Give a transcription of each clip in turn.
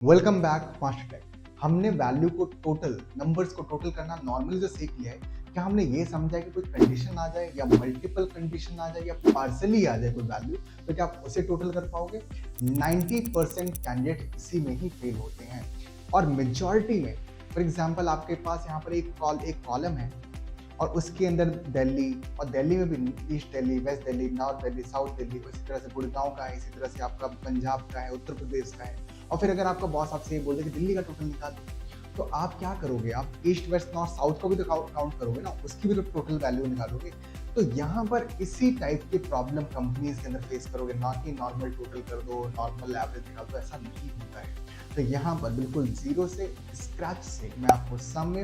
Welcome back master tech. हमने value को total numbers को टोटल करना नॉर्मली जो सीख लिया है, क्या हमने ये समझा है कि कोई कंडीशन आ जाए या मल्टीपल कंडीशन आ जाए या पार्सली आ जाए कोई वैल्यू तो क्या आप उसे टोटल कर पाओगे? 90% कैंडिडेट इसी में ही फेल होते हैं और मेजॉरिटी में, फॉर एग्जांपल आपके पास यहाँ पर एक कॉलम है और उसके अंदर दिल्ली, और दिल्ली में भी east Delhi, west Delhi, north Delhi, south Delhi, इसी तरह से गुड़गांव का है, इसी तरह से आपका पंजाब का है, उत्तर प्रदेश का है। और फिर अगर आपका बॉस आपसे ये बोल दे कि दिल्ली का टोटल निकाल दो, तो आप क्या करोगे? आप ईस्ट वेस्ट नॉर्थ साउथ को भी तो काउंट करोगे ना, उसकी भी तो टोटल वैल्यू निकालोगे। तो यहाँ पर इसी टाइप की प्रॉब्लम कंपनीज के अंदर फेस करोगे, ना कि नॉर्मल टोटल कर दो, नॉर्मल एवरेज निकाल दो, ऐसा नहीं होता है। तो यहाँ पर बिल्कुल जीरो से, स्क्रैच से मैं आपको सम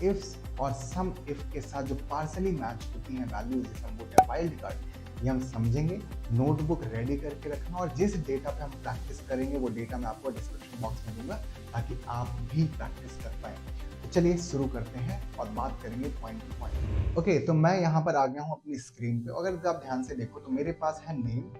इफ्स और सम इफ के साथ जो पार्सली मैच होती हैं वैल्यूज, जिसे हम बोलते हैं वाइल्ड कार्ड, ये हम समझेंगे। नोटबुक रेडी करके रखना, और जिस डेटा पे हम प्रैक्टिस करेंगे वो डेटा मैं आपको डिस्क्रिप्शन बॉक्स में दूंगा ताकि आप भी प्रैक्टिस कर पाए। तो चलिए शुरू करते हैं और बात करेंगे पॉइंट टू पॉइंट। ओके, तो मैं यहाँ पर आ गया हूँ अपनी स्क्रीन पे। अगर आप ध्यान से देखो तो मेरे पास है नेम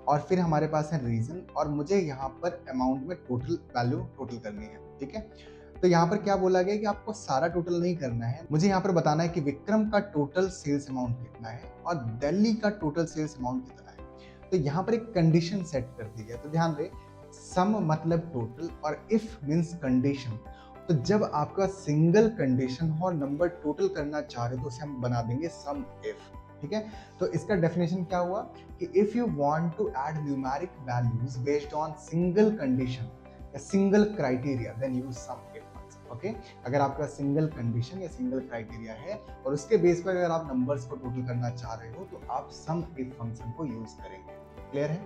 और फिर हमारे पास है रीजन, और मुझे यहाँ पर अमाउंट में टोटल वैल्यू टोटल करनी है। ठीक है, तो यहाँ पर क्या बोला गया कि आपको सारा टोटल नहीं करना है, मुझे यहाँ पर बताना है कि विक्रम का टोटल सेल्स अमाउंट कितना है और दिल्ली का टोटल सेल्स अमाउंट कितना है। तो यहाँ पर एक कंडीशन सेट कर दी है। तो ध्यान रहे, सम मतलब टोटल और इफ मींस कंडीशन। तो जब आपका सिंगल कंडीशन हो और नंबर टोटल करना चाह रहे हो तो उसे हम बना देंगे सम इफ। ठीक है, तो इसका डेफिनेशन क्या हुआ कि if you want to add numeric values based on single condition या single criteria then use sum if. Okay, अगर आपका सिंगल कंडीशन या सिंगल क्राइटेरिया है और उसके बेस पर अगर आप नंबर्स को टोटल करना चाह रहे हो तो आप सम इफ फंक्शन को यूज करेंगे। क्लियर है?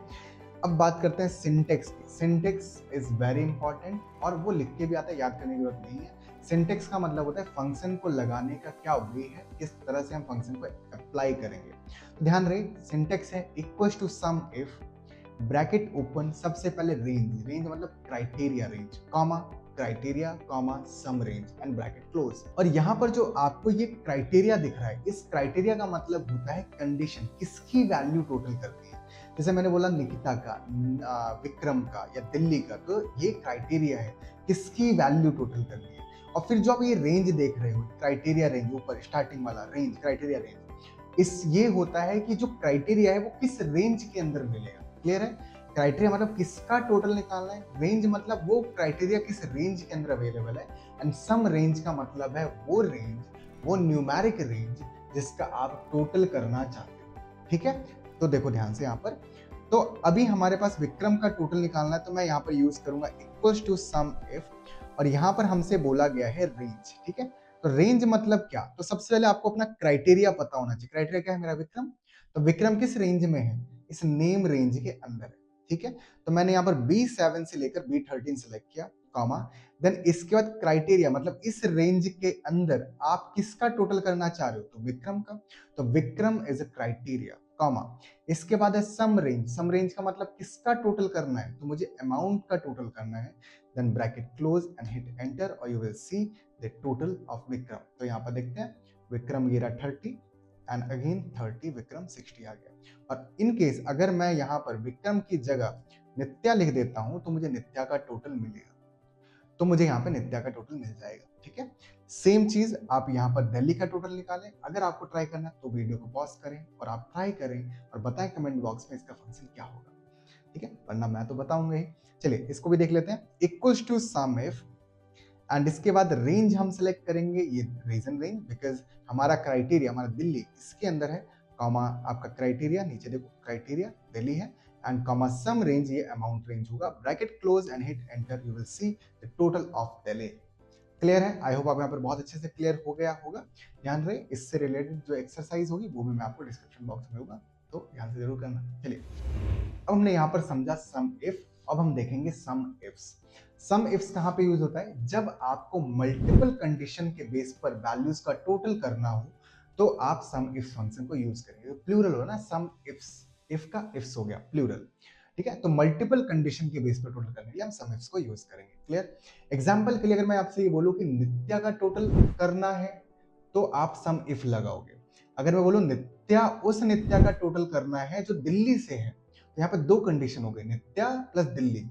अब बात करते हैं सिंटेक्स की। सिंटेक्स इज वेरी इंपॉर्टेंट और वो लिख के भी आता है, याद करने की जरूरत नहीं है। सिंटेक्स का मतलब होता है फंक्शन को लगाने का क्या वे है, किस तरह से हम फंक्शन को अप्लाई करेंगे। तो ध्यान रहे, सिंटेक्स है equals to sum if, bracket open, सबसे पहले रेंज, रेंज मतलब criteria range, comma criteria comma sum range and bracket close. और यहाँ पर जो आपको ये क्राइटेरिया दिख रहा है, इस क्राइटेरिया का मतलब होता है कंडीशन, किसकी वैल्यू टोटल करनी है। जैसे मैंने बोला निकिता का, विक्रम का या दिल्ली का, तो ये क्राइटेरिया है किसकी वैल्यू टोटल करनी है। और फिर जो आप ये रेंज देख रहे हो, क्राइटेरिया रेंज, ऊपर स्टार्टिंग वाला रेंज, क्राइटेरिया रेंज, इस ये होता है कि जो क्राइटेरिया है वो किस रेंज के अंदर मिलेगा। क्लियर है? क्राइटेरिया मतलब किसका टोटल निकालना है, रेंज मतलब वो क्राइटेरिया किस रेंज के अंदर अवेलेबल है, एंड सम रेंज का मतलब है वो रेंज, वो न्यूमेरिक रेंज जिसका आप टोटल करना चाहते हो। ठीक है, तो देखो ध्यान से यहाँ पर, तो अभी हमारे पास विक्रम का टोटल निकालना है, तो मैं यहाँ पर यूज करूंगा इक्वल्स टू सम इफ, और यहाँ पर हमसे बोला गया है रेंज। ठीक है, तो रेंज मतलब क्या? तो सबसे पहले आपको अपना क्राइटेरिया पता होना चाहिए। क्राइटेरिया क्या है मेरा? विक्रम। तो विक्रम किस रेंज में है? इस नेम रेंज के अंदर है। ठीक है, तो मैंने यहाँ पर B7 से लेकर B13 सेलेक्ट किया, कॉमा, देन इसके बाद क्राइटेरिया मतलब इस रेंज के अंदर आप किसका टोटल करना चाह रहे हो? तो विक्रम का। तो Vikram is a criteria, comma, इसके बाद है सम रेंज। सम रेंज का मतलब किसका टोटल करना है? तो मुझे अमाउंट का टोटल करना है। Then bracket close and hit enter और you will see the total of Vikram. तो यहाँ पर देखते हैं, विक्रम ये रहा 30 एंड अगेन 30, विक्रम 60 आ गया। और इन केस अगर मैं यहाँ पर विक्रम की जगह नित्या लिख देता हूं तो मुझे नित्या का टोटल मिलेगा, तो मुझे यहाँ पे नित्या का टोटल मिल जाएगा। ठीक है, सेम चीज आप यहाँ पर दिल्ली का टोटल निकालें। अगर आपको ट्राई करना है तो वीडियो को पॉज करें और आप ट्राई करें और बताएं कमेंट बॉक्स में इसका फंक्शन क्या होगा। ठीक है, वरना मैं तो बताऊंगा ही। चलिए इसको भी देख लेते हैं, equals to sum if, and इसके बाद रेंज हम सेलेक्ट करेंगे, ये रीजन रेंज, बिकॉज हमारा क्राइटेरिया, हमारा दिल्ली इसके अंदर है, कॉमा आपका क्राइटेरिया, नीचे देखो क्राइटेरिया दिल्ली है, एंड कॉमा सम रेंज, ये अमाउंट रेंज होगा, bracket close and hit enter, you will see the total of Delhi. Clear है? आई होप आप यहाँ पर बहुत अच्छे से क्लियर हो गया होगा। ध्यान रहे, इससे रिलेटेड जो एक्सरसाइज होगी वो भी मैं आपको डिस्क्रिप्शन बॉक्स में होगा, तो ध्यान से जरूर करना। चलिए, अब हमने यहाँ पर समझा सम इफ, अब हम देखेंगे सम इफ्स। सम इफ्स कहाँ पे यूज होता है? जब आपको मल्टीपल कंडीशन के बेस पर वैल्यूज का टोटल करना हो तो आप सम इफ फंक्शन को यूज करेंगे। प्लूरल हो ना, सम इफ्स, इफ का इफ्स हो गया प्लूरल। ठीक है, तो मल्टीपल कंडीशन के बेस पर टोटल करने के लिए हम सम इफ्स को यूज करेंगे। क्लियर? एग्जांपल के लिए अगर मैं आपसे ये बोलूं कि नित्या का टोटल करना है तो आप सम इफ लगाओगे। अगर मैं बोलूं नित्या, उस नित्या का टोटल करना है जो दिल्ली से है, तो यहाँ पे दो कंडीशन हो गई, नित्या प्लस दिल्ली।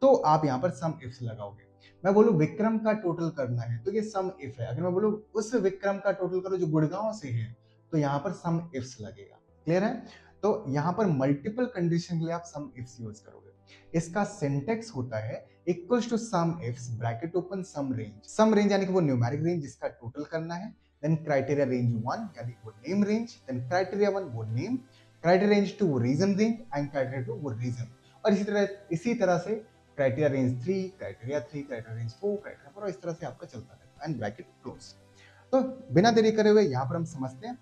तो आप यहाँ पर सम इफ्स लगाओगे। मैं बोलूँ विक्रम का टोटल करना है तो ये सम इफ है। अगर मैं बोलूँ उस विक्रम का टोटल करो जो गुड़गांव से है, तो यहाँ पर सम इफ्स लगेगा। क्लियर है? तो यहाँ पर मल्टीपल कंडीशन के लिए आप सम इफ्स यूज करोगे। इसका सिंटेक्स होता है equals to sum ifs bracket open sum range. Sum range यानी कि वो न्यूमेरिक रेंज जिसका टोटल करना है, देन क्राइटेरिया रेंज 1 यानी वो नेम रेंज, देन क्राइटेरिया 1 वो नेम, क्राइटेरिया रेंज 2 वो रीजन रेंज एंड क्राइटेरिया 2 वो रीजन। और इसी तरह से criteria range 3, criteria 3, criteria range 4, criteria 4, और इस तरह से आपका चलता रहता है एंड ब्रैकेट क्लोज। तो बिना देरी करे हुए यहाँ पर हम समझते हैं।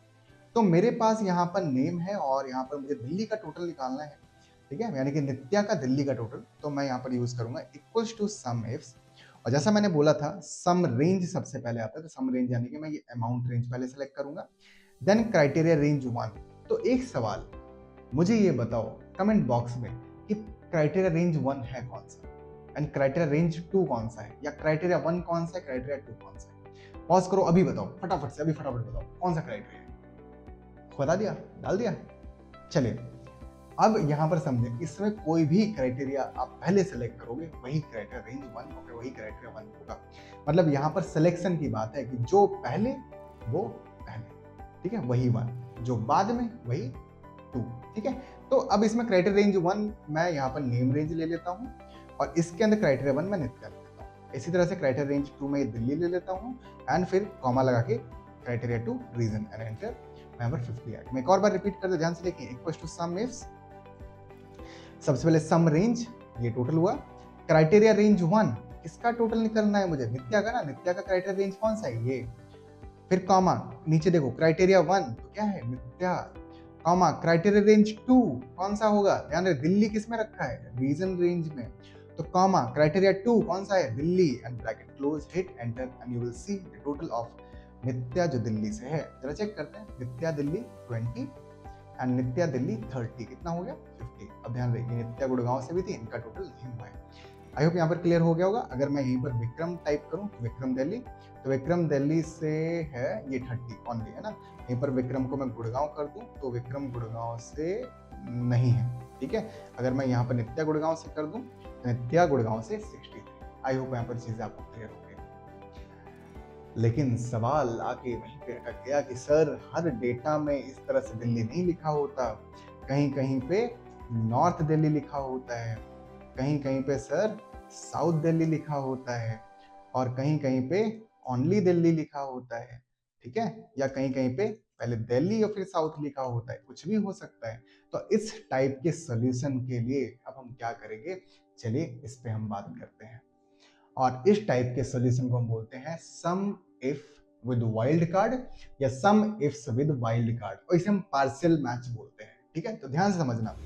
तो मेरे पास यहाँ पर नेम है और यहाँ पर मुझे दिल्ली का टोटल निकालना है, ठीक है, यानी कि नित्या का दिल्ली का टोटल। तो मैं यहाँ पर यूज करूंगा इक्वल्स टू सम इफ्स, और जैसा मैंने बोला था सम रेंज सबसे पहले आता है, तो सम रेंज यानी कि मैं ये अमाउंट रेंज पहले सेलेक्ट करूंगा, देन क्राइटेरिया रेंज 1। तो एक सवाल मुझे ये बताओ कमेंट बॉक्स में कि क्राइटेरिया रेंज 1 है कौन सा एंड क्राइटेरिया रेंज 2 कौन सा है, या क्राइटेरिया 1 कौन सा है, क्राइटेरिया 2 कौन सा है। पॉज करो, अभी बताओ फटाफट से, अभी फटाफट बताओ कौन सा क्राइटेरिया है। बता दिया, डाल दिया। चलिए अब यहां पर समझें, इसमें कोई भी क्राइटेरिया आप पहले सेलेक्ट करोगे वही क्राइटेरिया रेंज 1 होगा, वही क्राइटेरिया 1 होगा। मतलब यहां पर सिलेक्शन की बात है कि जो पहले वो पहले, ठीक है, वही 1, जो बाद में वही 2, ठीक है। तो अब इसमें क्राइटेरिया रेंज 1 मैं यहाँ पर नेम रेंज ले लेता हूँ और इसके अंदर क्राइटेरिया 1 मैं नित्या ले लेता हूँ। इसी तरह से क्राइटेरिया रेंज 2 में दिल्ली ले लेता हूँ एंड फिर कॉमा लगा के क्राइटेरिया 2 रीजन एंड एंटर। मैं 50 आ गया। मैं एक और बार रिपीट कर दो, ध्यान से देखिए। इक्वल्स टू सम इफ्स, सबसे पहले सम रेंज, ये टोटल हुआ। क्राइटेरिया रेंज 1 किसका टोटल निकलना है मुझे, नित्या का ना, नित्या का क्राइटेरिया रेंज कौन सा है, ये। फिर कॉमा, नीचे देखो क्राइटेरिया 1 तो क्या है, नित्या, कॉमा क्राइटेरिया रेंज 2 कौन सा होगा, ध्यान रहे दिल्ली किस में रखा है, रीजन रेंज में, तो कॉमा क्राइटेरिया 2 कौन सा है, Delhi, and bracket close, hit enter and you will see the total of Nitya जो दिल्ली से है। जरा चेक करते हैं, नित्या दिल्ली 20 एंड नित्या दिल्ली 30, कितना हो गया 50। अब ध्यान रखिए नित्या गुड़गांव से भी थी, इनका टोटल नहीं हुआ है। आई होप यहाँ पर क्लियर हो गया होगा। अगर मैं यहीं पर विक्रम टाइप करूँ, विक्रम दिल्ली, तो विक्रम दिल्ली से है ये 30 ओनली है ना। यहीं पर विक्रम को मैं गुड़गांव कर दूं तो विक्रम गुड़गांव से नहीं है, ठीक है। अगर मैं यहाँ पर नित्या गुड़गांव से कर दूं तो नित्या गुड़गांव से 63। आई होप यहाँ पर चीजें आपको क्लियर हो गई। लेकिन सवाल आके वहीं पे अटक गया कि सर हर डेटा में इस तरह से दिल्ली नहीं लिखा होता, कहीं कहीं पे नॉर्थ दिल्ली लिखा होता है, कहीं कहीं पे सर साउथ दिल्ली लिखा होता है, और कहीं कहीं पे ओनली दिल्ली लिखा होता है, ठीक है, या कहीं कहीं पे पहले दिल्ली और फिर साउथ लिखा होता है, कुछ भी हो सकता है। तो इस टाइप के सॉल्यूशन के लिए अब हम क्या करेंगे, चलिए इस पे हम बात करते हैं। और इस टाइप के सॉल्यूशन को हम बोलते हैं सम इफ विद वाइल्ड कार्ड या सम इफ्स विद वाइल्ड कार्ड, और इसे हम पार्शियल मैच बोलते हैं, ठीक है। तो ध्यान से समझना।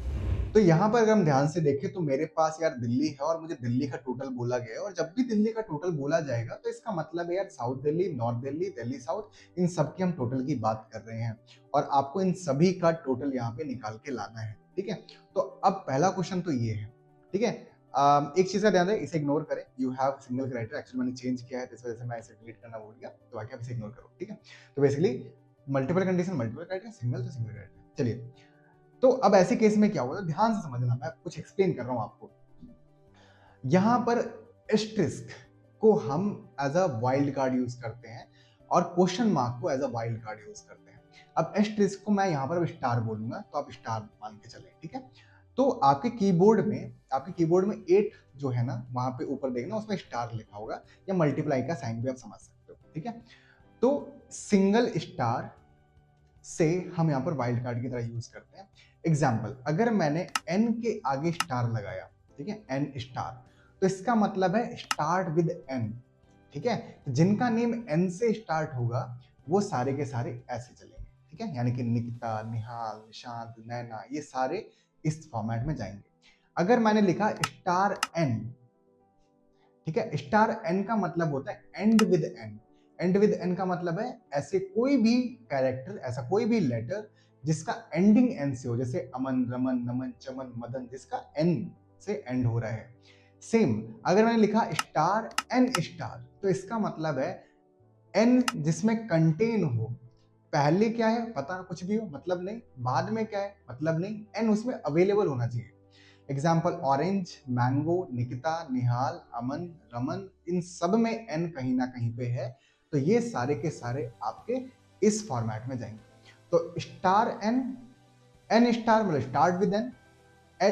तो यहाँ पर अगर हम ध्यान से देखें तो मेरे पास यार दिल्ली है और मुझे दिल्ली का टोटल बोला गया है, और जब भी दिल्ली का टोटल बोला जाएगा तो इसका मतलब है यार south Delhi, north Delhi, Delhi south, इन सब की हम टोटल की बात कर रहे हैं, और आपको इन सभी का टोटल यहाँ पे निकाल के लाना है, ठीक है। तो अब पहला क्वेश्चन तो ये है, ठीक है। एक चीज का ध्यान रहे, इसे इग्नोर करें, you have single criteria, actually मैंने चेंज किया है तो इस वजह से मैं इसे डिलीट करना भूल गया, तो बाकी आप इसे इग्नोर करो, ठीक है। तो basically multiple condition multiple criteria, single तो सिंगल क्राइटेरिया। चलिए, तो अब ऐसे केस में क्या होगा, ध्यान से समझना, मैं कुछ एक्सप्लेन कर रहा हूं आपको। यहां पर एस्टेरिस्क को हम as a wild card use करते हैं और क्वेश्चन मार्क को as a wild card use करते हैं। अब एस्टेरिस्क को मैं यहां पर स्टार बोलूंगा, तो आप स्टार मान के चले, ठीक है। तो आपके कीबोर्ड में 8 जो है ना, वहां पे ऊपर देखना उसमें स्टार लिखा होगा, या मल्टीप्लाई का साइन भी आप समझ सकते हो, ठीक है। तो सिंगल स्टार से हम यहाँ पर वाइल्ड कार्ड की तरह यूज करते हैं। एग्जाम्पल, अगर मैंने n के आगे स्टार लगाया, ठीक है, n स्टार, तो इसका मतलब है स्टार्ट विद n, ठीक है। जिनका नेम n से स्टार्ट होगा वो सारे के सारे ऐसे चलेंगे, ठीक है, यानी कि निकिता, निहाल, निशांत, नैना, ये सारे इस फॉर्मेट में जाएंगे। अगर मैंने लिखा स्टार n, ठीक है, स्टार n का मतलब होता है end with n। End with N का मतलब है ऐसे कोई भी कैरेक्टर, ऐसा कोई भी लेटर जिसका एंडिंग एन से हो, जैसे अमन, रमन, नमन, चमन, मदन, जिसका एन से एंड हो रहा है। सेम अगर मैंने लिखा स्टार एन स्टार, तो इसका मतलब है एन जिसमें कंटेन हो, पहले क्या है पता कुछ भी हो मतलब नहीं, बाद में क्या है मतलब नहीं, एन उसमें अवेलेबल होना चाहिए। एग्जाम्पल ऑरेंज, मैंगो, निकिता, निहाल, अमन, रमन, इन सब में एन कहीं ना कहीं पे है, तो ये सारे के सारे आपके इस फॉर्मेट में जाएंगे। तो स्टार एन, एन स्टार मतलब start with N,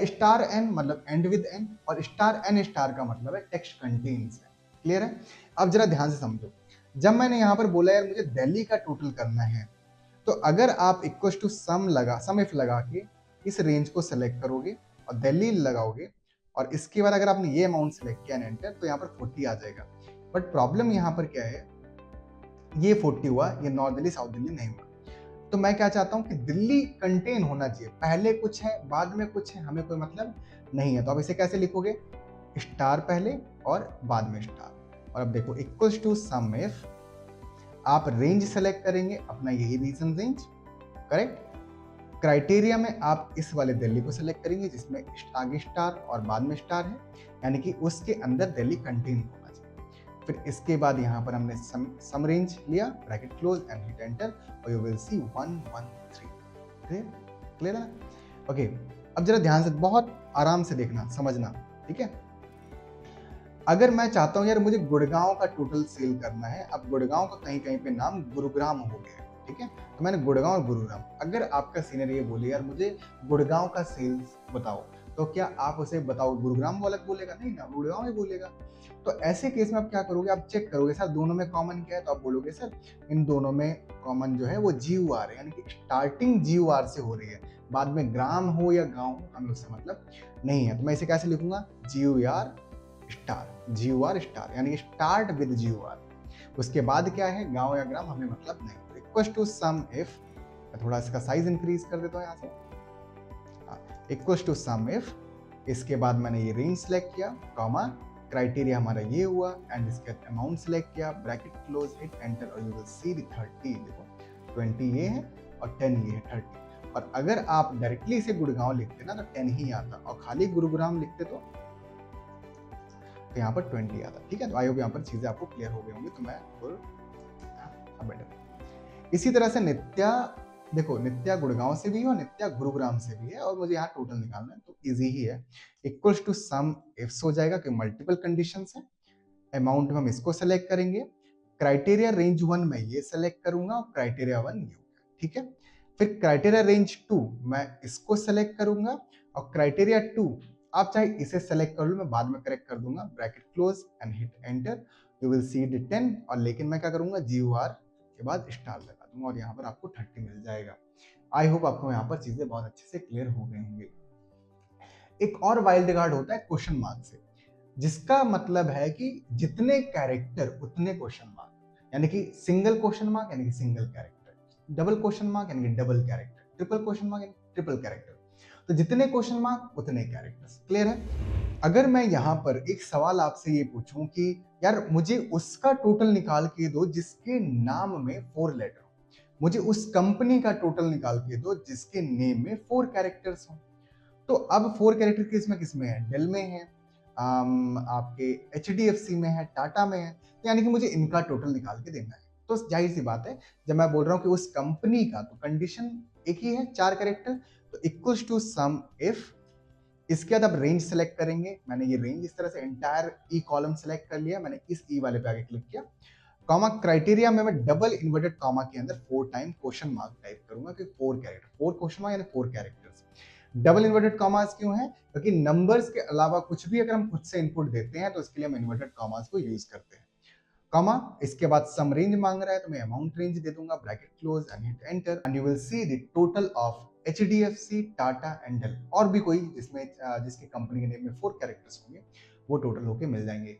star N मतलब एंड विद एन, और स्टार एन स्टार का मतलब है टेक्स्ट कंटेन्स है। क्लियर है? अब जरा ध्यान से समझो, जब मैंने यहाँ पर बोला यार मुझे दिल्ली का टोटल करना है, तो अगर आप इक्वल टू सम इफ लगा के इस रेंज को सेलेक्ट करोगे और दिल्ली लगाओगे, और इसके बाद अगर आपने ये अमाउंट सेलेक्ट किया एंटर, तो यहाँ पर 40 आ जाएगा। बट प्रॉब्लम यहाँ पर क्या है, ये 40 हुआ, ये नॉर्थ दिल्ली साउथ दिल्ली नहीं हुआ। तो मैं क्या चाहता हूँ कि दिल्ली कंटेन होना चाहिए, पहले कुछ है बाद में कुछ है, हमें कोई मतलब नहीं है। तो आप इसे कैसे लिखोगे, स्टार पहले और बाद में स्टार। और अब देखो इक्वल्स टू सम इफ, आप रेंज सेलेक्ट करेंगे अपना यही रीजन रेंज, करेक्ट। क्राइटेरिया में आप इस वाले दिल्ली को सेलेक्ट करेंगे जिसमें आगे स्टार और बाद में स्टार है, यानी कि उसके अंदर दिल्ली कंटेन होना चाहिए। फिर इसके बाद यहाँ पर हमने सम रेंज लिया, bracket close and hit enter, और you will see 113। Clear? Clear है? ओके, अब जरा ध्यान से बहुत आराम से देखना समझना, ठीक है। अगर मैं चाहता हूँ यार मुझे गुड़गांव का टोटल सेल करना है, अब गुड़गांव का कहीं कहीं पे नाम गुरुग्राम हो गया, ठीक है, तो मैंने गुड़गांव और गुरुग्राम, अगर आपका सीनियर ये बोले यार मुझे गुड़गांव का सेल्स बताओ, तो क्या आप उसे बताओ गुरुग्राम वाला बोलेगा? नहीं ना, गुड़गांव ही बोलेगा। तो ऐसे केस में आप क्या करोगे, आप चेक करोगे सर दोनों में कॉमन क्या है, तो आप बोलोगे सर इन दोनों में कॉमन जो है वो GUR है, यानी कि स्टार्टिंग GUR से हो रही है, बाद में ग्राम हो या गाँव हो हमें उससे मतलब नहीं है। तो मैं इसे कैसे लिखूंगा, GUR स्टार, GUR स्टार, यानी स्टार्ट विद GUR। उसके बाद क्या है, गांव या ग्राम हमें मतलब नहीं। इक्वल टू सम इफ, मैं थोड़ा इसका साइज इंक्रीज कर देता हूँ यहाँ से, इक्वल टू सम इफ, इसके बाद मैंने ये रेंज सेलेक्ट किया, कॉमा, क्राइटेरिया हमारा ये हुआ, एंड इसके अमाउंट सेलेक्ट किया, ब्रैकेट क्लोज, हिट एंटर, और यू विल सी द 30। देखो 20 ये है और 10 ये है, 30। और अगर आप डायरेक्टली इसे गुड़गांव लिखते ना तो 10 ही आता, और खाली गुरुग्राम लिखते तो यहाँ पर 20 आता। ठीक है, तो आई होप यहाँ पर चीजें आपको क्लियर हो गई होंगी। तो मैं बेटर, इसी तरह से नित्या, देखो नित्या गुड़गांव से भी है और नित्या गुरुग्राम से भी है, और मुझे यहाँ टोटल निकालना है, तो इजी ही है। इक्वल्स टू सम इफ्स हो जाएगा कि मल्टीपल कंडीशंस है, अमाउंट में हम इसको सेलेक्ट करेंगे, क्राइटेरिया रेंज 1 में ये सेलेक्ट करूंगा और क्राइटेरिया 1 ये, ठीक है। फिर क्राइटेरिया रेंज 2 मैं इसको सेलेक्ट करूंगा, और क्राइटेरिया 2 आप चाहे इसे सेलेक्ट कर लो, मैं बाद में करेक्ट कर दूंगा, bracket close and hit enter, you will see the 10, और लेकिन मैं क्या करूंगा, GUR के बाद स्टार लगा दूंगा, और यहाँ पर आपको 30 मिल जाएगा। आई होप आपको यहाँ पर चीजें बहुत अच्छे से क्लियर हो गई होंगी। एक और वाइल्ड कार्ड होता है क्वेश्चन मार्क से, जिसका मतलब है कि जितने कैरेक्टर उतने क्वेश्चन मार्क, यानी कि सिंगल क्वेश्चन मार्क यानी कि single character, double question mark यानी कि double character, triple question mark यानी ट्रिपल कैरेक्टर। तो जितने क्वेश्चन मार्क उतने कैरेक्टर्स। क्लियर है? अगर मैं यहाँ पर एक सवाल आपसे ये पूछूं कि यार मुझे उसका टोटल निकाल के दो जिसके नाम में 4 लेटर हो, मुझे उस कंपनी का टोटल निकाल के दो जिसके नेम में 4 कैरेक्टर्स हो, तो अब 4 कैरेक्टर किसमें है, डेल में है, आपके HDFC में है, टाटा में है, यानी कि मुझे इनका टोटल निकाल के देना है। तो जाहिर सी बात है, जब मैं बोल रहा हूँ कि उस कंपनी का, तो कंडीशन एक ही है, 4 कैरेक्टर, तो इक्वल्स टू सम इफ, इसके बाद आप रेंज सेलेक्ट करेंगे, मैंने ये रेंज इस तरह से एंटायर ई कॉलम सेलेक्ट कर लिया, मैंने इस ई वाले पे आगे क्लिक किया, कॉमा, क्राइटेरिया में मैं डबल इन्वर्टेड कॉमा के अंदर 4 टाइम क्वेश्चन मार्क टाइप करूंगा कि 4 कैरेक्टर, 4 क्वेश्चन मार्क यानी 4 कैरेक्टर्स। डबल इन्वर्टेड कॉमास क्यों है, क्योंकि नंबर्स के अलावा कुछ भी अगर हम खुद से इनपुट देते हैं तो उसके लिए हम इन्वर्टेड कॉमास को यूज करते हैं। कॉमा, इसके बाद सम रेंज मांग रहा है तो मैं अमाउंट रेंज दे दूंगा, bracket close and hit enter, and you will see the total of HDFC, Tata and Dell, और भी कोई जिसमें जिसके कंपनी के नेम में 4 कैरेक्टर्स होंगे वो टोटल होके मिल जाएंगे।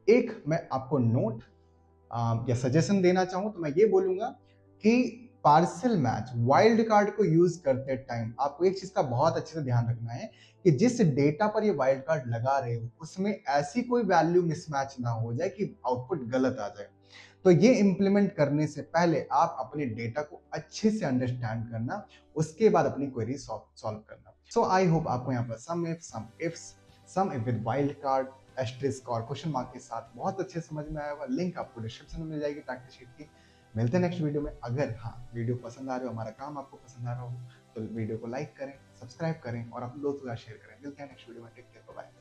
एक मैं आपको नोट या सजेशन देना चाहूं तो मैं ये बोलूंगा कि पार्सल मैच वाइल्ड कार्ड को यूज करते टाइम आपको एक चीज का बहुत अच्छे से ध्यान रखना है कि जिस डेटा पर ये वाइल्ड कार्ड लगा रहे हो उसमें ऐसी कोई वैल्यू मिसमैच ना हो जाए कि आउटपुट गलत आ जाए। तो ये इंप्लीमेंट करने से पहले आप अपने डेटा को अच्छे से अंडरस्टैंड करना, उसके बाद अपनी क्वेरी सॉल्व करना। सो आई होप आपको यहाँ पर sum if with wild card, asterisk और क्वेश्चन मार्क के साथ बहुत अच्छे समझ में आया होगा। लिंक आपको डिस्क्रिप्शन में मिल जाएगी प्रैक्टिस शीट की। मिलते हैं नेक्स्ट वीडियो में। अगर हाँ वीडियो पसंद आ रही हो, हमारा काम आपको पसंद आ रहा हो, तो वीडियो को लाइक करें, सब्सक्राइब करें और अपने दोस्तों के साथ शेयर करें। मिलते हैं नेक्स्ट वीडियो में, टेक केयर, बाय।